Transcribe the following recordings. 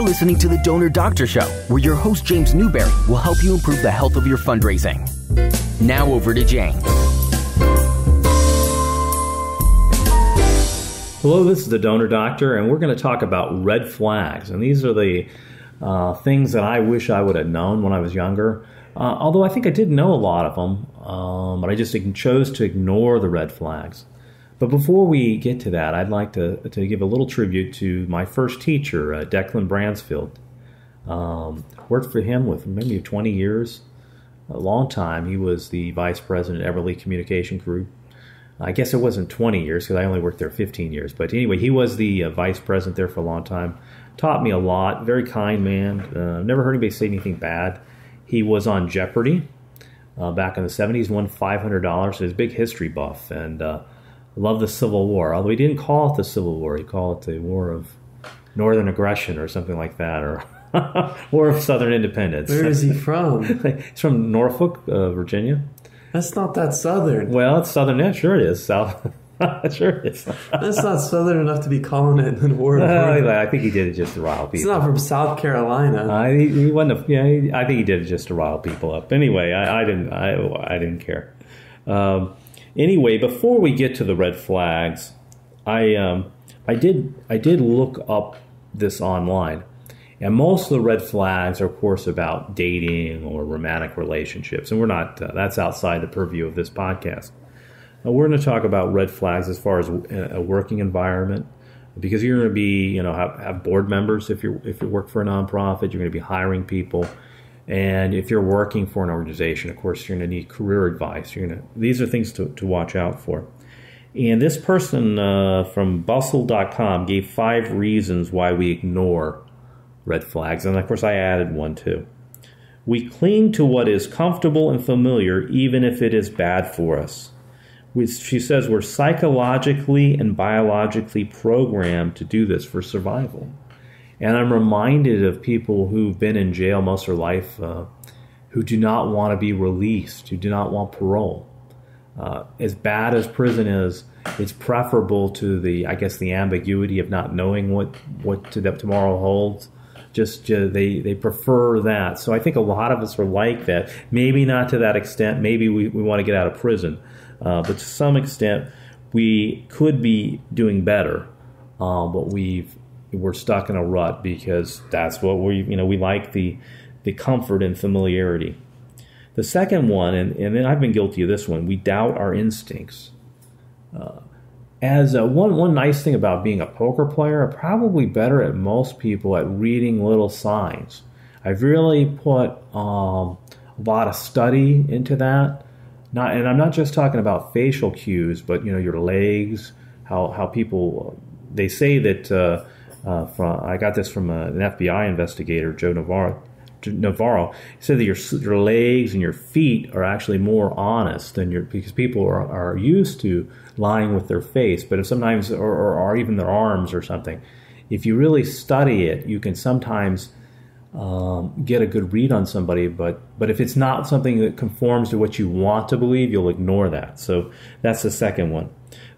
listening to The Donor Doctor Show, where your host, James Newberry, will help you improve the health of your fundraising. Now over to James. Hello, this is The Donor Doctor, and we're going to talk about red flags. And these are the things that I wish I would have known when I was younger. Although I think I did know a lot of them, but I just chose to ignore the red flags. But before we get to that, I'd like to give a little tribute to my first teacher, Declan Bransfield. Worked for him with maybe 20 years, a long time. He was the vice president at Everly Communication Group. I guess it wasn't 20 years because I only worked there 15 years. But anyway, he was the vice president there for a long time. Taught me a lot. Very kind man. Never heard anybody say anything bad. He was on Jeopardy back in the 70s. Won $500. So he's a big history buff and loved the Civil War. Although he didn't call it the Civil War. He called it the War of Northern Aggression or something like that. Or War of Southern Independence. Where is he from? He's from Norfolk, Virginia. That's not that southern. Well, it's southern. Yeah, sure it is. South. Sure it is. That's not southern enough to be calling it the war. I think he did it just to rile people. He's not from South Carolina. He wasn't. I think he did it just to rile people up. Anyway, I didn't care. Anyway, before we get to the red flags, I did look up this online. And most of the red flags are, of course, about dating or romantic relationships. And we're not, that's outside the purview of this podcast. We're going to talk about red flags as far as a working environment, because you're going to be, have board members if you work for a nonprofit. You're going to be hiring people. And if you're working for an organization, of course, you're going to need career advice. These are things to watch out for. And this person from bustle.com gave 5 reasons why we ignore red flags, and of course I added one too. We cling to what is comfortable and familiar even if it is bad for us. She says we're psychologically and biologically programmed to do this for survival. And I'm reminded of people who've been in jail most of their life who do not want to be released, who do not want parole. As bad as prison is, it's preferable to the ambiguity of not knowing what tomorrow holds. They prefer that. So I think a lot of us are like that. Maybe not to that extent. Maybe we want to get out of prison. But to some extent, we could be doing better. But we're stuck in a rut because that's what we like the comfort and familiarity. The second one, and then I've been guilty of this one, we doubt our instincts. As one nice thing about being a poker player, I'm probably better at most people at reading little signs. I've really put a lot of study into that. And I'm not just talking about facial cues, but your legs, how people. They say that I got this from an FBI investigator, Joe Navarro. He said that your legs and your feet are actually more honest because people are used to lying with their face, but if sometimes or even their arms or something. If you really study it, you can sometimes get a good read on somebody, but if it's not something that conforms to what you want to believe, you'll ignore that. So that's the second one.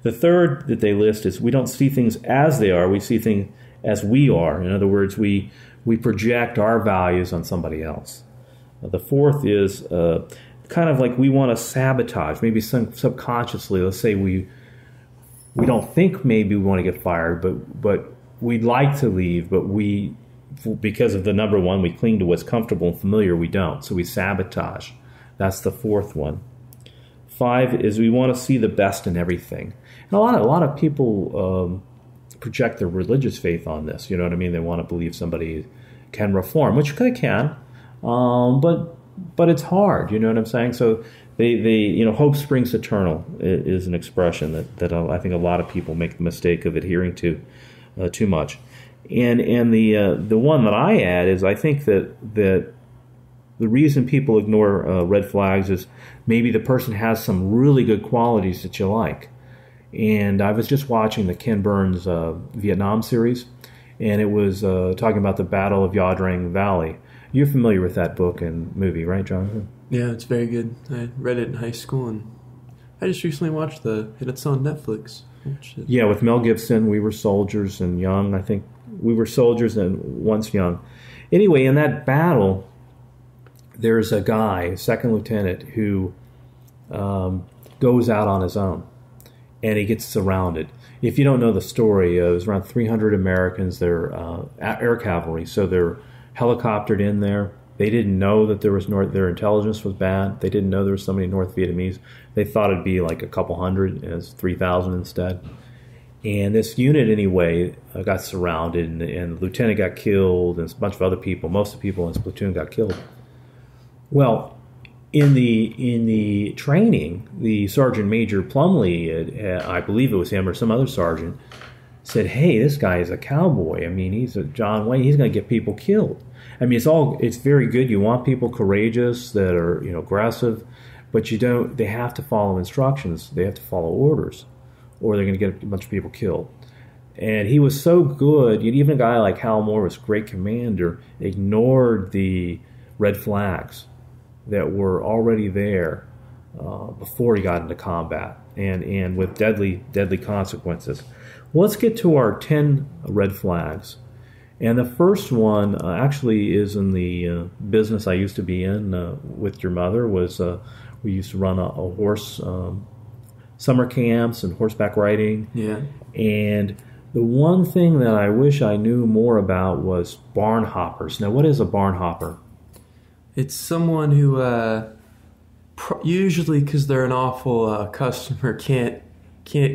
The third that they list is we don't see things as they are, we see things as we are. In other words, we project our values on somebody else. The fourth is kind of like we want to sabotage, maybe subconsciously. Let's say we don't think maybe we want to get fired, but we'd like to leave, but because of the number one, we cling to what's comfortable and familiar, we don't. So we sabotage. That's the fourth one. 5 is we want to see the best in everything. And a lot of people project their religious faith on this. You know what I mean? They want to believe somebody can reform, which they can, but it's hard. You know what I'm saying? So they hope springs eternal is an expression that I think a lot of people make the mistake of adhering to too much. And the one that I add is I think that the reason people ignore red flags is maybe the person has some really good qualities that you like. And I was just watching the Ken Burns Vietnam series, and it was talking about the Battle of Yadrang Valley. You're familiar with that book and movie, right, Jonathan? Yeah, it's very good. I read it in high school, and I just recently watched it's on Netflix. Yeah, with Mel Gibson, We Were Soldiers, and Young, I think We were soldiers and once young. Anyway, in that battle, there's a guy, a second lieutenant, who goes out on his own, and he gets surrounded. If you don't know the story, it was around 300 Americans. They're air cavalry, so they're helicoptered in there. They didn't know that their intelligence was bad. They didn't know there was so many North Vietnamese. They thought it'd be like a couple hundred, and it's 3,000 instead. And this unit, anyway, got surrounded, and the lieutenant got killed, and a bunch of other people. Most of the people in his platoon got killed. Well, in the training, the Sergeant Major Plumley, I believe it was him or some other sergeant, said, "Hey, this guy is a cowboy. I mean, he's a John Wayne. He's going to get people killed." I mean, it's very good. You want people courageous that are aggressive, but you don't. They have to follow instructions. They have to follow orders, or they're going to get a bunch of people killed. And he was so good. Even a guy like Hal Moore, was a great commander, ignored the red flags that were already there before he got into combat, and with deadly consequences. Well, let's get to our 10 red flags. And the first one actually is in the business I used to be in with your mother. We used to run a horse summer camps and horseback riding. Yeah. And the one thing that I wish I knew more about was barn hoppers. Now, what is a barn hopper? It's someone who usually, because they're an awful customer, can't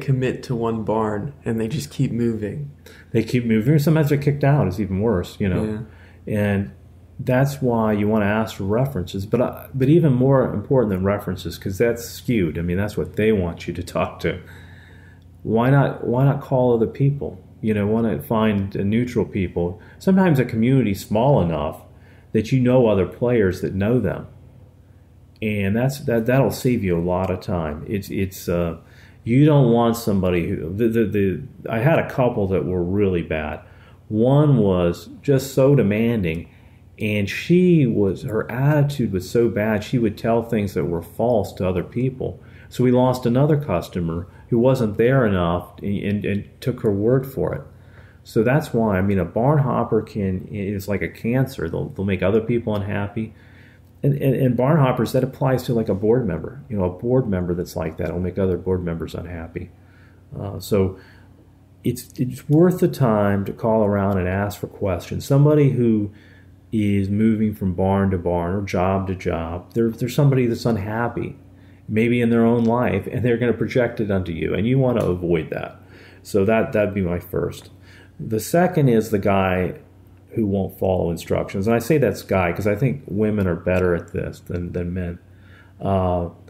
commit to one barn, and they just keep moving. They keep moving. Sometimes they're kicked out. It's even worse, Yeah. And that's why you want to ask for references. But even more important than references, because that's skewed. I mean, that's what they want you to talk to. Why not call other people? Why not find neutral people? Sometimes a community's small enough that other players that know them, and that'll save you a lot of time. It's you don't want somebody who I had a couple that were really bad. One was just so demanding, and her attitude was so bad, she would tell things that were false to other people. So we lost another customer who wasn't there enough and took her word for it. So that's why, a barn hopper is like a cancer. They'll make other people unhappy. And barn hoppers, that applies to like a board member. A board member that's like that will make other board members unhappy. So it's worth the time to call around and ask for questions. Somebody who is moving from barn to barn or job to job, they're somebody that's unhappy, maybe in their own life, and they're going to project it onto you, and you want to avoid that. So that'd be my first. The second is the guy who won't follow instructions. And I say that's guy because I think women are better at this than men.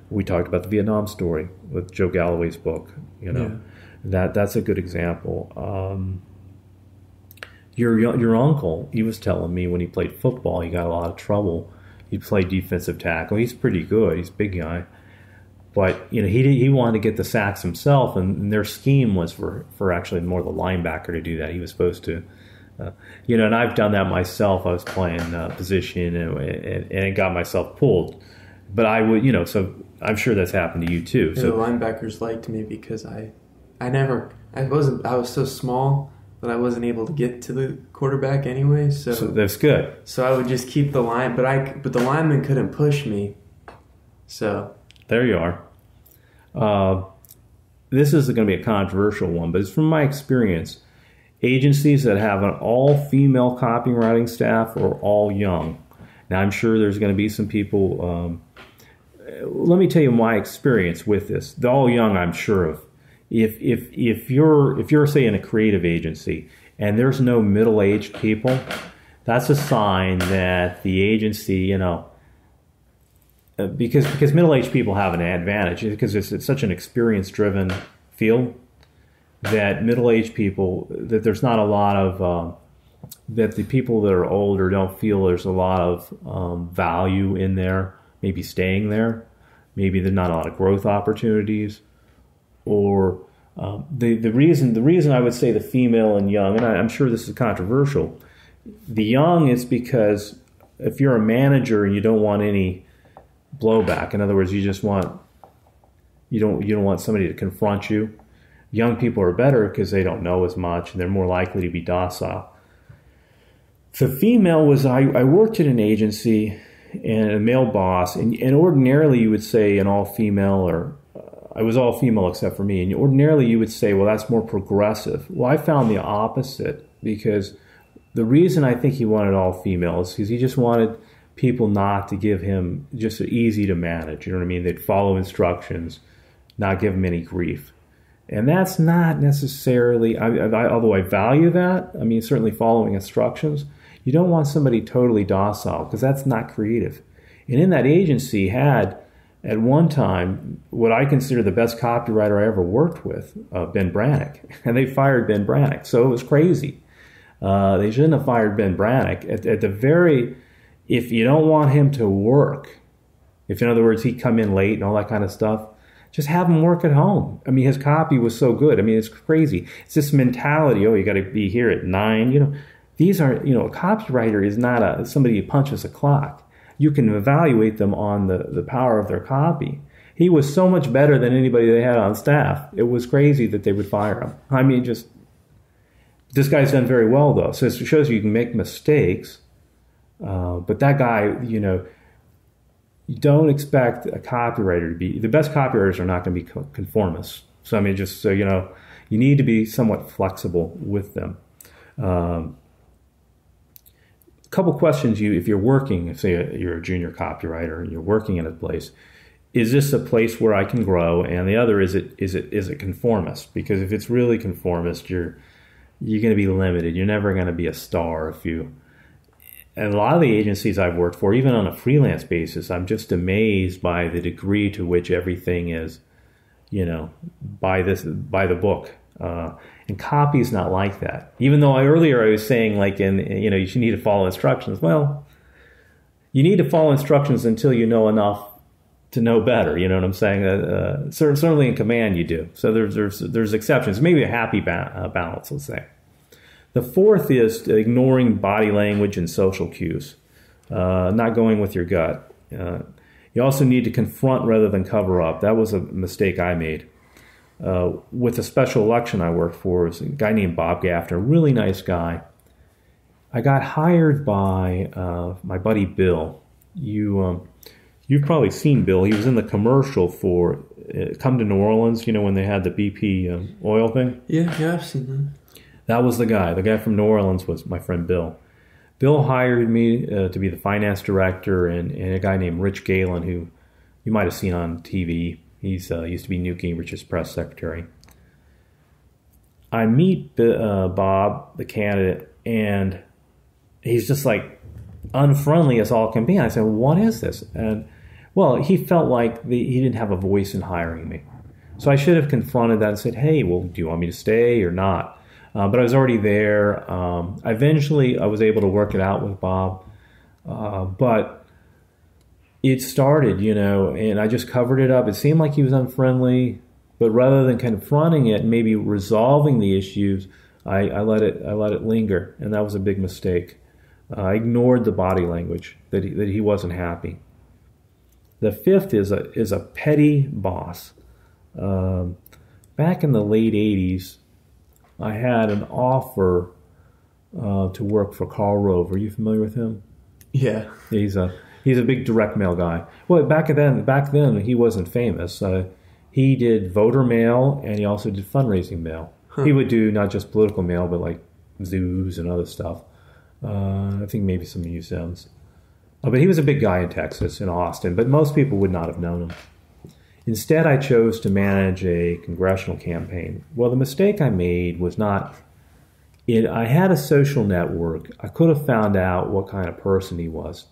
We talked about the Vietnam story with Joe Galloway's book. That's a good example. Your uncle, he was telling me when he played football, he got a lot of trouble. He played defensive tackle. He's pretty good. He's a big guy. But he wanted to get the sacks himself, and their scheme was for actually more the linebacker to do that. He was supposed to, and I've done that myself. I was playing position and it got myself pulled. But I would, so I'm sure that's happened to you too. Yeah, so the linebackers liked me because I was so small that I wasn't able to get to the quarterback anyway. So that's good. So I would just keep the line, but the lineman couldn't push me. So there you are. This is going to be a controversial one, but it's from my experience. Agencies that have an all-female copywriting staff are all young. Now, I'm sure there's going to be some people. Let me tell you my experience with this. The all young, I'm sure of. If you're say in a creative agency and there's no middle-aged people, that's a sign that the agency, because middle-aged people have an advantage because it's such an experience-driven field that middle-aged people, that there's not a lot of, that the people that are older don't feel there's a lot of value in there, maybe staying there, maybe there's not a lot of growth opportunities, or the reason I would say the female and young, and I'm sure this is controversial, the young is because if you're a manager and you don't want any blowback. In other words, you don't want somebody to confront you. Young people are better because they don't know as much and they're more likely to be docile. The female was, I worked at an agency and a male boss, and ordinarily you would say an all-female, or I was all-female except for me, and ordinarily you would say, well, that's more progressive. Well, I found the opposite, because the reason I think he wanted all-female is because he just wanted people not to give him just easy to manage. You know what I mean? They'd follow instructions, not give him any grief. And that's not necessarily, although I value that, I mean, certainly following instructions, you don't want somebody totally docile, because that's not creative. And in that agency had, at one time, what I consider the best copywriter I ever worked with, Ben Brannick. And they fired Ben Brannick. So it was crazy. They shouldn't have fired Ben Brannick. At the very, if you don't want him to work, if in other words he'd come in late and all that kind of stuff, just have him work at home. I mean, his copy was so good. I mean, it's crazy. It's this mentality, oh, you got to be here at 9, you know. These are, you know, a copywriter is not somebody who punches a clock. You can evaluate them on the power of their copy. He was so much better than anybody they had on staff. It was crazy that they would fire him. I mean, just, this guy's done very well, though. So it shows you can make mistakes. But that guy, you know, you don't expect a copywriter to be, the best copywriters are not going to be conformists. So, I mean, just so you know, you need to be somewhat flexible with them. A couple questions if you're working, say you're a junior copywriter and you're working in a place, is this a place where I can grow? And the other, is it conformist? Because if it's really conformist, you're going to be limited. You're never going to be a star if you. And a lot of the agencies I've worked for, even on a freelance basis, I'm just amazed by the degree to which everything is, you know, by the book. And copy is not like that. Even though earlier I was saying, like, you need to follow instructions. Well, you need to follow instructions until you know enough to know better. You know what I'm saying? Certainly in command you do. So there's exceptions. Maybe a happy balance, let's say. The fourth is ignoring body language and social cues, not going with your gut. You also need to confront rather than cover up. That was a mistake I made. With a special election I worked for, was a guy named Bob Gaffner, a really nice guy. I got hired by my buddy Bill. You've probably seen Bill. He was in the commercial for Come to New Orleans, you know, when they had the BP oil thing. Yeah, I've seen that. That was the guy. The guy from New Orleans was my friend Bill. Bill hired me to be the finance director, and a guy named Rich Galen, who you might have seen on TV. He's used to be Newt Gingrich's press secretary. I meet Bob, the candidate, and he's just like unfriendly as all can be. I said, well, what is this? And, well, he felt like he didn't have a voice in hiring me. So I should have confronted that and said, hey, well, do you want me to stay or not? But I was already there. Eventually, I was able to work it out with Bob. But it started, you know, and I just covered it up. It seemed like he was unfriendly, but rather than confronting it and maybe resolving the issues, I let it linger, and that was a big mistake. I ignored the body language that he wasn't happy. The fifth is a petty boss. Back in the late 80s, I had an offer to work for Karl Rove. Are you familiar with him? Yeah. He's a big direct mail guy. Well, back then he wasn't famous. He did voter mail, and he also did fundraising mail. Huh. He would do not just political mail, but like zoos and other stuff. I think maybe some museums. But he was a big guy in Texas, in Austin, but most people would not have known him. Instead, I chose to manage a congressional campaign. Well, the mistake I made was not... I had a social network. I could have found out what kind of person he was.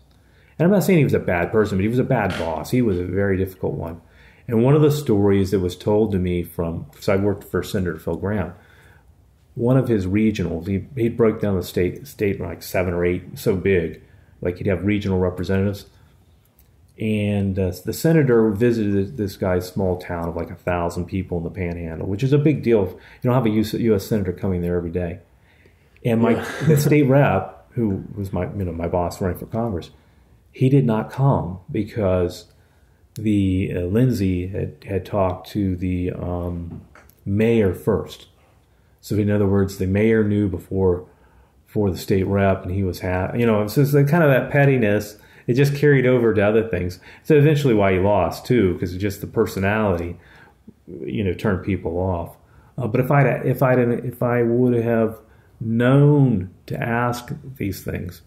And I'm not saying he was a bad person, but he was a bad boss. He was a very difficult one. And one of the stories that was told to me because I worked for Senator Phil Gramm, one of his regionals, he'd broke down the state like 7 or 8, so big, like he'd have regional representatives. And the senator visited this guy's small town of like 1,000 people in the Panhandle, which is a big deal. You don't have a U.S. senator coming there every day. And the state rep, who was my boss running for Congress, he did not come because the Lindsay had talked to the mayor first. So in other words, the mayor knew before for the state rep, and he was so it's like kind of that pettiness. It just carried over to other things. So eventually, why he lost too, because just the personality, turned people off. But if I would have known to ask these things,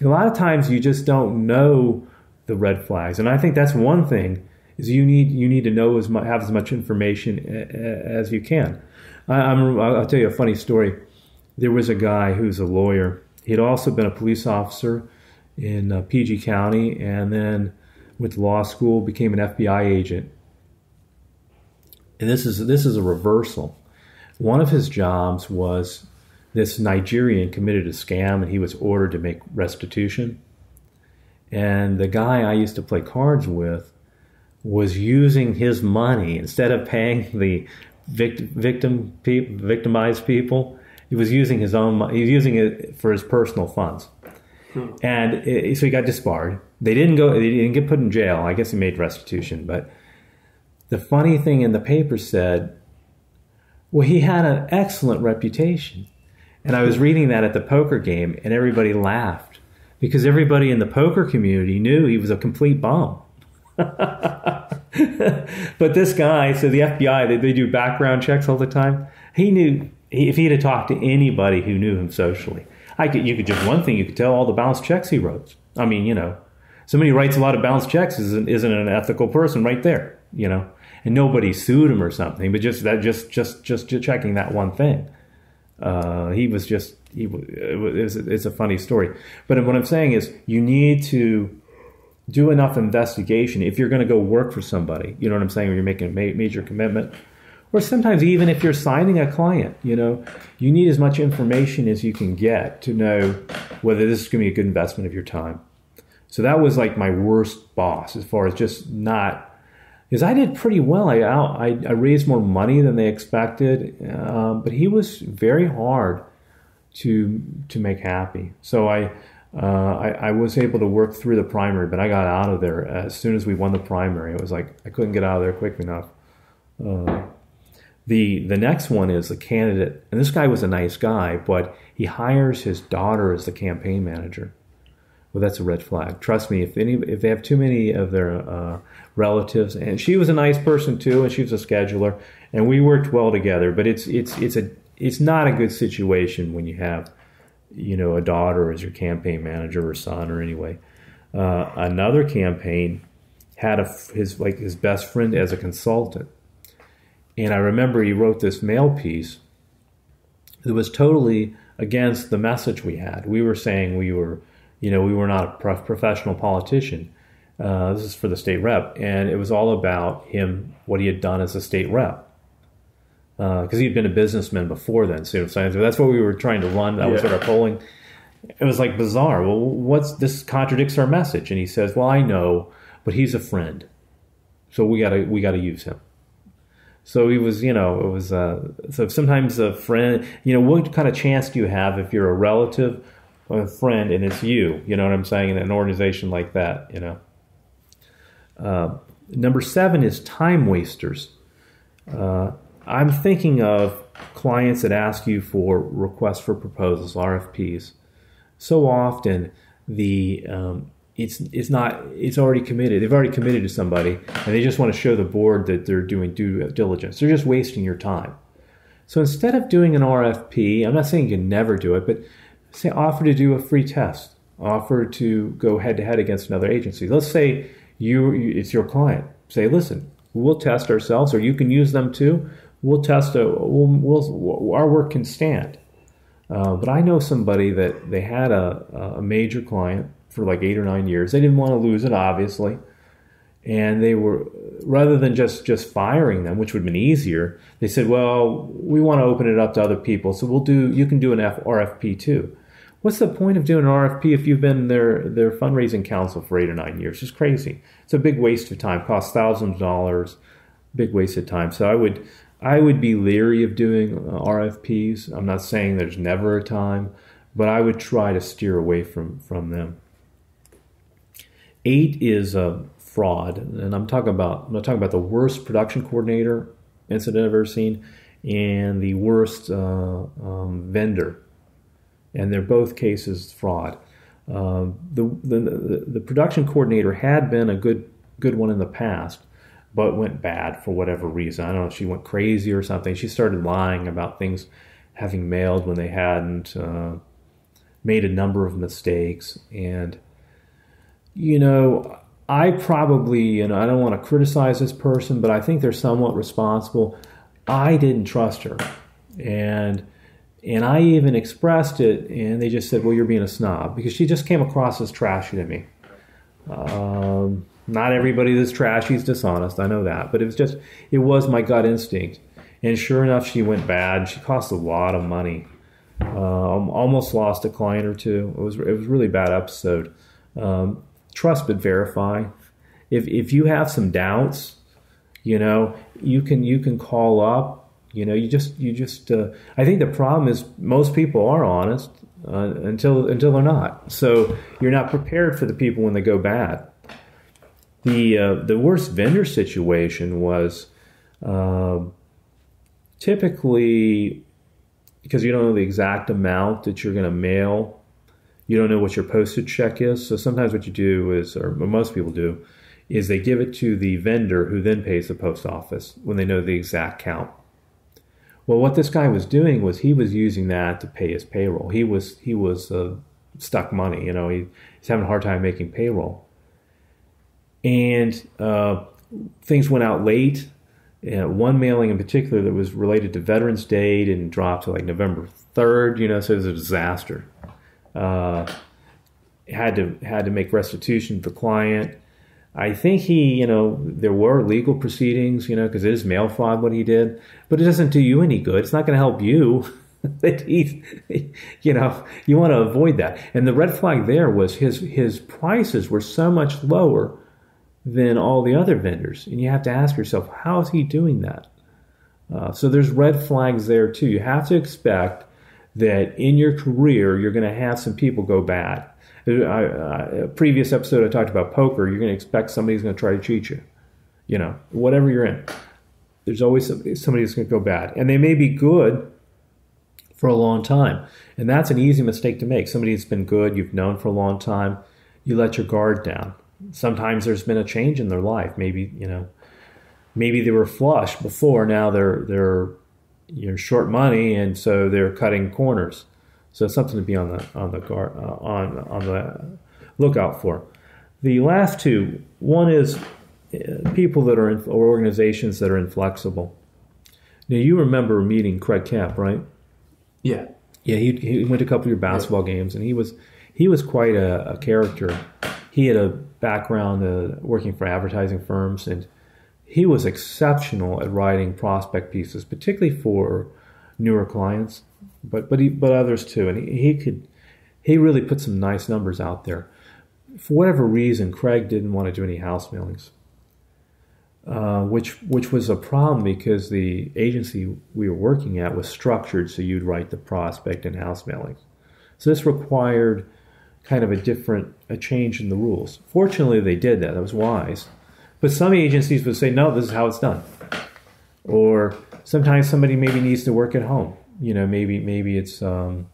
a lot of times you just don't know the red flags, and I think that's one thing is you need to know have as much information as you can. I'll tell you a funny story. There was a guy who's a lawyer. He had also been a police officer in PG County, and then went to law school, became an FBI agent. And this is a reversal. One of his jobs was this Nigerian committed a scam, and he was ordered to make restitution. And the guy I used to play cards with was using his money instead of paying the victimized people. He was using his own money. He was using it for his personal funds. And so he got disbarred. They didn't get put in jail. I guess he made restitution. But the funny thing in the paper said, well, he had an excellent reputation. And I was reading that at the poker game, and everybody laughed because everybody in the poker community knew he was a complete bum. But this guy, so the FBI, they do background checks all the time. He knew if he had talked to anybody who knew him socially. You could tell all the bounced checks he wrote. I mean, somebody who writes a lot of bounced checks isn't an ethical person right there, and nobody sued him or something, but just checking that one thing. It's a funny story. But what I'm saying is you need to do enough investigation if you're going to go work for somebody, you know what I'm saying, or you're making a major commitment. Or sometimes even if you're signing a client, you need as much information as you can get to know whether this is going to be a good investment of your time. So that was like my worst boss as far as just not, because I did pretty well. I raised more money than they expected, but he was very hard to make happy. So I was able to work through the primary, but I got out of there as soon as we won the primary. It was like I couldn't get out of there quick enough. The next one is a candidate, and this guy was a nice guy, but he hires his daughter as the campaign manager. Well, that's a red flag. Trust me, if they have too many of their relatives, and she was a nice person too, and she was a scheduler, and we worked well together. But it's not a good situation when you have a daughter as your campaign manager or son or anyway. Another campaign had his best friend as a consultant. And I remember he wrote this mail piece that was totally against the message we had. We were saying we were not a professional politician. This is for the state rep. And it was all about him, what he had done as a state rep. Because he'd been a businessman before then. So that's what we were trying to run. That was what our polling. It was like bizarre. Well, this contradicts our message. And he says, well, I know, but he's a friend. So we gotta use him. So he was, so sometimes a friend, what kind of chance do you have if you're a relative or a friend and it's you know what I'm saying, in an organization like that, Number 7 is time wasters. I'm thinking of clients that ask you for requests for proposals, RFPs. So often it's already committed. They've already committed to somebody, and they just want to show the board that they're doing due diligence. They're just wasting your time. So instead of doing an RFP, I'm not saying you can never do it, but say offer to do a free test, offer to go head-to-head against another agency. Let's say it's your client. Say, listen, we'll test ourselves, or you can use them too. We'll test. Our work can stand. But I know somebody that they had a major client for like 8 or 9 years. They didn't want to lose it, obviously. And they were, rather than just firing them, which would have been easier, they said, well, we want to open it up to other people, so you can do an RFP too. What's the point of doing an RFP if you've been their fundraising counsel for 8 or 9 years? It's crazy. It's a big waste of time. Costs thousands of dollars. Big waste of time. So I would be leery of doing RFPs. I'm not saying there's never a time, but I would try to steer away from them. 8 is fraud, and I'm not talking about the worst production coordinator incident I've ever seen, and the worst vendor and they're both cases fraud. The production coordinator had been a good one in the past, but went bad for whatever reason. I don't know if she went crazy or something. She started lying about things having mailed when they hadn't, made a number of mistakes. And, I probably, I don't want to criticize this person, but I think they're somewhat responsible. I didn't trust her. And I even expressed it, and they just said, well, you're being a snob, because she just came across as trashy to me. Not everybody that's trashy is dishonest, I know that, but it was my gut instinct. And sure enough, she went bad. She cost a lot of money. Almost lost a client or two. It was a really bad episode. Trust but verify. If you have some doubts, you can call up. I think the problem is most people are honest until they're not. So you're not prepared for the people when they go bad. The worst vendor situation was typically, because you don't know the exact amount that you're going to mail, you don't know what your postage check is. So sometimes what you do is, or most people do, is they give it to the vendor who then pays the post office when they know the exact count. Well, what this guy was doing was he was using that to pay his payroll. He was stuck money. He's having a hard time making payroll. And things went out late. One mailing in particular that was related to Veterans Day didn't drop to like November 3rd, so it was a disaster. Had to make restitution to the client. I think there were legal proceedings, because it is mail fraud what he did, but it doesn't do you any good. It's not going to help you. You want to avoid that. And the red flag there was his prices were so much lower than all the other vendors. And you have to ask yourself, how is he doing that? So there's red flags there too. You have to expect that in your career, you're going to have some people go bad. A previous episode I talked about poker. You're going to expect somebody's going to try to cheat you. Whatever you're in, there's always somebody that's going to go bad. And they may be good for a long time. And that's an easy mistake to make. Somebody that's been good, you've known for a long time, you let your guard down. Sometimes there's been a change in their life. Maybe they were flush before. Now they're short money, and so they're cutting corners. So it's something to be on the guard on the lookout for. The last two, one is people that are in, or organizations that are inflexible. Now you remember meeting Craig Kemp, right? Yeah. Yeah, he went to a couple of your basketball games, and he was quite a character. He had a background working for advertising firms, and he was exceptional at writing prospect pieces, particularly for newer clients, but others too. And he really put some nice numbers out there. For whatever reason, Craig didn't want to do any house mailings, which was a problem because the agency we were working at was structured so you'd write the prospect and house mailings. So this required kind of a change in the rules. Fortunately, they did that. That was wise. But some agencies would say, no, this is how it's done. Or sometimes somebody maybe needs to work at home. Maybe it's a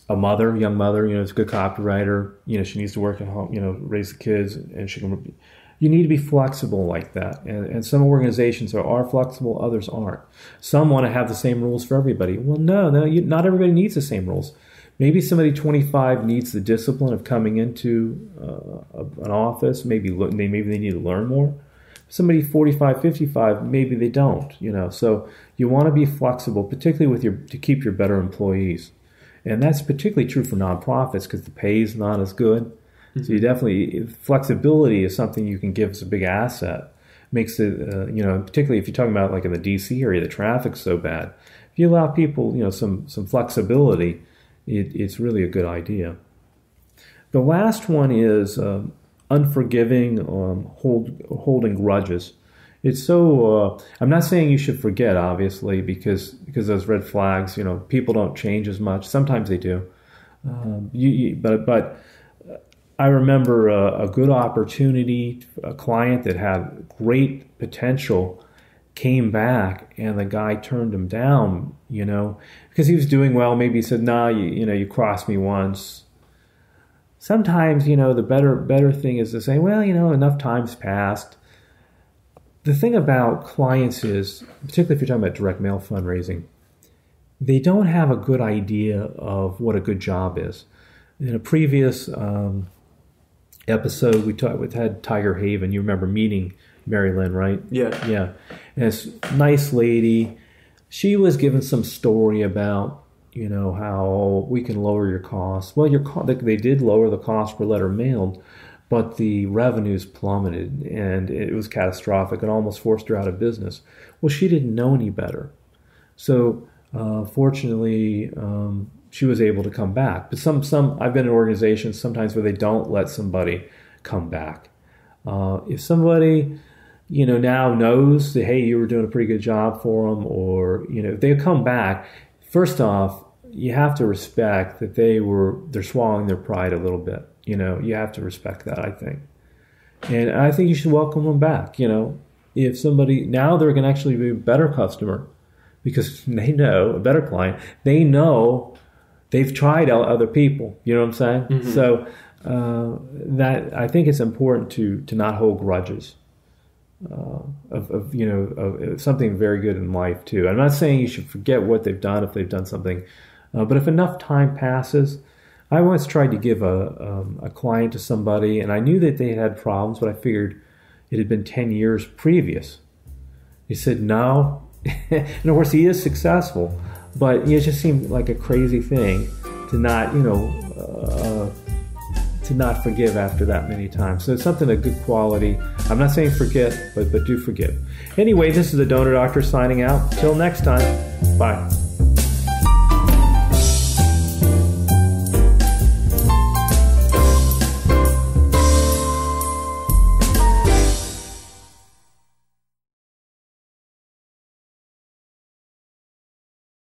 young mother, it's a good copywriter. She needs to work at home, raise the kids, and she can. You need to be flexible like that. And some organizations are flexible, others aren't. Some want to have the same rules for everybody. Well, no, not everybody needs the same rules. Maybe somebody 25 needs the discipline of coming into an office. Maybe they need to learn more. Somebody 45, 55, maybe they don't. So you want to be flexible, particularly to keep your better employees, and that's particularly true for nonprofits because the pay is not as good. Mm-hmm. So you definitely flexibility is something you can give as a big asset. Makes it particularly if you're talking about like in the DC area, the traffic's so bad. If you allow people some flexibility, it's really a good idea. The last one is unforgiving, holding grudges. It's so. I'm not saying you should forget, obviously, because those red flags. People don't change as much. Sometimes they do. But I remember a good opportunity, a client that had great potential, came back and the guy turned him down, because he was doing well. Maybe he said, "Nah, you crossed me once." Sometimes, the better thing is to say, "Well, enough time's passed." The thing about clients is, particularly if you're talking about direct mail fundraising, they don't have a good idea of what a good job is. In a previous episode, we had Tiger Haven. You remember meeting Mary Lynn, right? Yeah. Yeah. And this nice lady, she was given some story about, how we can lower your costs. Well, they did lower the cost per letter mailed, but the revenues plummeted and it was catastrophic and almost forced her out of business. Well, she didn't know any better. So, fortunately, she was able to come back. But I've been in organizations sometimes where they don't let somebody come back. If somebody, now knows that, hey, you were doing a pretty good job for them, or, if they come back, first off, you have to respect that they're swallowing their pride a little bit. You have to respect that, I think. And I think you should welcome them back. If somebody, now they're going to actually be a better customer because they know, a better client, they know they've tried other people. You know what I'm saying? Mm-hmm. So that I think it's important to not hold grudges of something very good in life too. I'm not saying you should forget what they've done if they've done something, but if enough time passes. I once tried to give a client to somebody, and I knew that they had problems, but I figured it had been 10 years previous. He said no, and of course he is successful, but it just seemed like a crazy thing to not, to not forgive after that many times. So it's something of good quality. I'm not saying forget, but do forgive. Anyway, this is the Donor Doctor signing out. Till next time, bye.